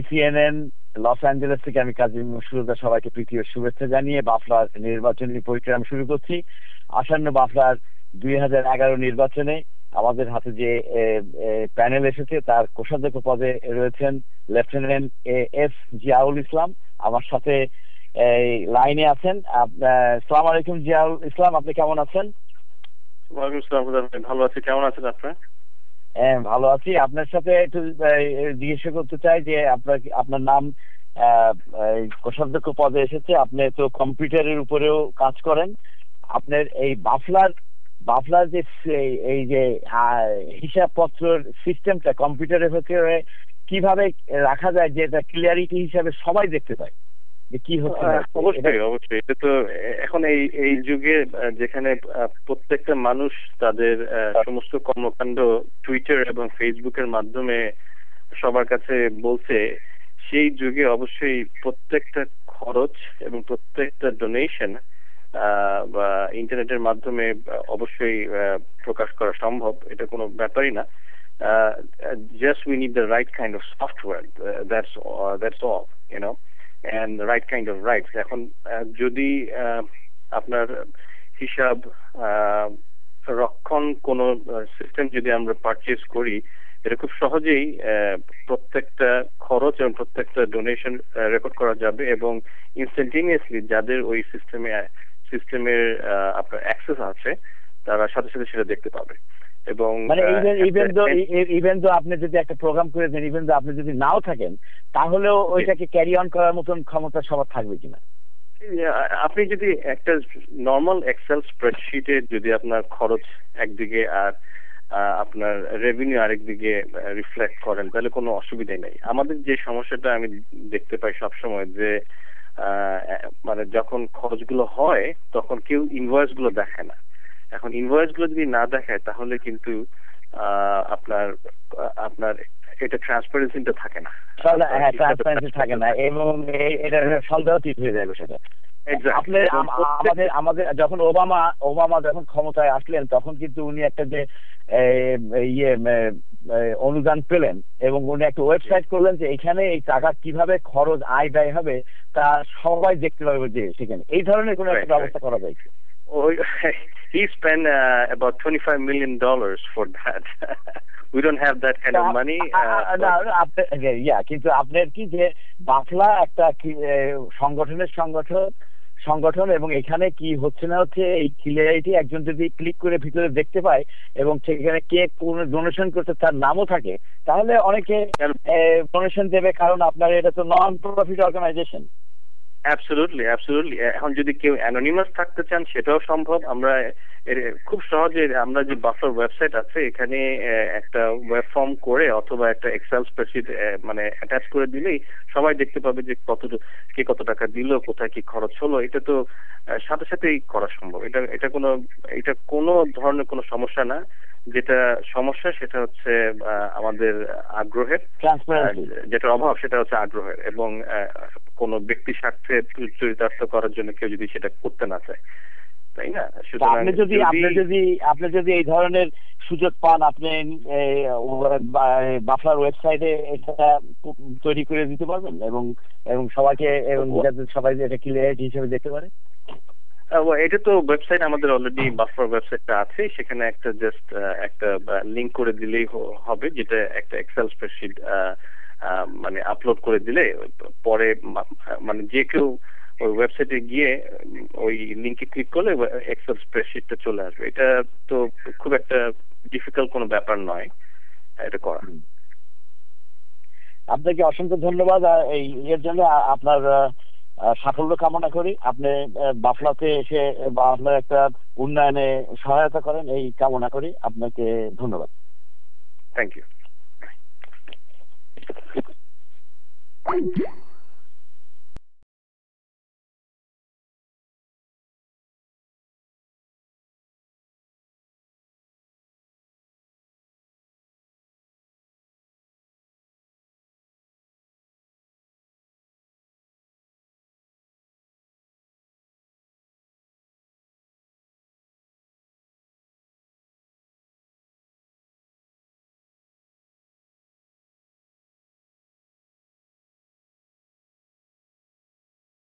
CNN Los Angeles থেকে আমি কাজী মুশফিকুর সবাইকে প্রীতি ও শুভেচ্ছা জানিয়ে বাফলার নির্বাচনী পরিক্রমা শুরু করছি। আসন্ন বাফলার 2011 নির্বাচনে আমাদের হাতে যে প্যানেল এসেছে তার কোষাধ্যক্ষ পদে রয়েছেন লেফটেন্যান্ট এস জিয়াউল ইসলাম। আমার সাথে লাইনে আছেন। আসসালামু আলাইকুম জিয়াউল ইসলাম, আপনি কেমন আছেন? ওয়ালাইকুম আসসালাম, ভালো আছি। কেমন আছেন আপনার? হ্যাঁ, ভালো আছি। আপনার সাথে একটু জিজ্ঞাসা করতে চাই যে আপনার নাম কোষাধ্যক্ষ পদে এসেছে। আপনি তো কম্পিউটারের উপরেও কাজ করেন। আপনার এই বাফলার যে এই যে হিসাবপত্রের সিস্টেমটা কম্পিউটারের ভেতরে কিভাবে রাখা যায় যে এটা ক্লিয়ারিটি হিসাবে সবাই দেখতে পায় যে কি হচ্ছে? অবশ্যই এটা তো এখন এই যুগে যেখানে প্রত্যেকটা মানুষ তাদের সমস্ত কর্মকাণ্ড টুইটার এবং ফেসবুকের মাধ্যমে সবার কাছে বলছে, সেই যুগে অবশ্যই প্রত্যেকটা খরচ এবং প্রত্যেকটা ডোনেশন বা ইন্টারনেটের মাধ্যমে অবশ্যই প্রকাশ করা সম্ভব, এটা কোনো ব্যাপারই না। Just we need the right kind of software, that's all, you know, and the right kind of rights. এখন যদি আপনার হিসাব রক্ষণ কোন সিস্টেম যদি আমরা পারচেজ করি, এটা খুব সহজেই প্রত্যেকটা খরচ এবং প্রত্যেকটা ডোনেশন রেকর্ড করা যাবে এবং ইনস্ট্যান্টেনিয়াসলি যাদের ওই সিস্টেমের আপনার অ্যাক্সেস আছে তারা সাথে সাথে সেটা দেখতে পাবে। এবং ইভেন তো আপনি যদি একটা প্রোগ্রাম করে দেন, ইভেন তো আপনি যদি নাও থাকেন, তাহলেও ওইটাকে ক্যারি অন করার মতন ক্ষমতা সবার থাকবে কিনা? আপনি যদি একটা নর্মাল এক্সেল স্প্রেডশিটে যদি আপনার খরচ একদিকে আর আপনার রেভিনিউ আরেকদিকে রিফ্লেক্ট করেন, তাহলে কোনো অসুবিধাই নেই। আমাদের যে সমস্যাটা আমি দেখতে পাই সবসময় যে মানে যখন খরচগুলো হয় তখন কেউ ইনভয়েস গুলো দেখে না। এখন ইনভয়েস গুলো যদি না দেখায় তাহলে কিন্তু আপনার এটা ট্রান্সপারেন্সিটা থাকে না। হ্যাঁ, ট্রান্সপারেন্সি থাকে না এবং এটা সন্দেহাতীত হয়ে যাবে সেটা। আমাদের যখন ওবামা যখন ক্ষমতায় আসলেন তখন কিন্তু উনি একটা যে অনুদান পেলেন এবং উনি একটা ওয়েবসাইট করলেন যে এখানে এই টাকা কিভাবে খরচ আয় ব্যয় হবে তা সবাই দেখতে পাবে, যে সেখানে এই ধরনের কোনো একটা ব্যবস্থা করা যায়। He spent about $25 million for that. We don't have that kind of money. কিন্তু আপনার কি যে বাফলা একটা সংগঠন এবং এখানে কি হচ্ছে না হচ্ছে এই ক্লিয়ারিটি একজন যদি ক্লিক করে ভিতরে দেখতে পায় এবং সেখানে কে কোন ডোনেশন করতে তার নামও থাকে, তাহলে অনেকে ডোনেশন দেবে, কারণ আপনার এটা তো নন প্রফিট অর্গানাইজেশন। অ্যাবসলিউটলি। এখন যদি কেউ অ্যানোনিমাস থাকতে চান সেটাও সম্ভব। আমরা খুব সহজে আমরা যে বাফলার ওয়েবসাইট আছে এখানে একটা ওয়েব ফর্ম করে অথবা একটা এক্সেল স্প্রেডশিট মানে অ্যাটাচ করে দিলেই সবাই দেখতে পাবে যে কে কত টাকা দিল, কোথায় কি খরচ হলো। এটা তো সাথে সাথেই করা সম্ভব। এটা কোনো ধরনের কোনো সমস্যা না। যেটা সমস্যা সেটা হচ্ছে আমাদের আগ্রহের, যেটার অভাব সেটা হচ্ছে আগ্রহের, এবং কোনো ব্যক্তি স্বার্থে চরিতার্থ করার জন্য কেউ যদি সেটা করতে না চায়, তাই না? আপনি যদি এই ধরনের সুযোগ পান, আপনি বাফলার ওয়েবসাইটে এটা তৈরি করে দিতে পারবেন এবং সবাইকে সবাই এটা ক্লিয়ারিটি হিসেবে দেখতে পারে। এটা তো ওয়েবসাইট আমাদের অলরেডি বাফলার ওয়েবসাইটটা আছে, সেখানে একটা জাস্ট একটা লিংক করে দিলেই হবে, যেটা একটা এক্সেল স্প্রেডশিট মানে আপলোড করে দিলে পরে মানে যে কেউ ওই ওয়েবসাইটে গিয়ে ওই লিংকে ক্লিক করলে এক্সেল স্প্রেডশিটটা চলে আসবে। এটা তো খুব একটা ডিফিকাল্ট কোনো ব্যাপার নয় এটা করা। আপনাকে অসংখ্য ধন্যবাদ এর জন্য। আপনার সাফল্য কামনা করি। আপনি বাফলাতে এসে বাফলার একটা উন্নয়নে সহায়তা করেন এই কামনা করি। আপনাকে ধন্যবাদ। Thank you.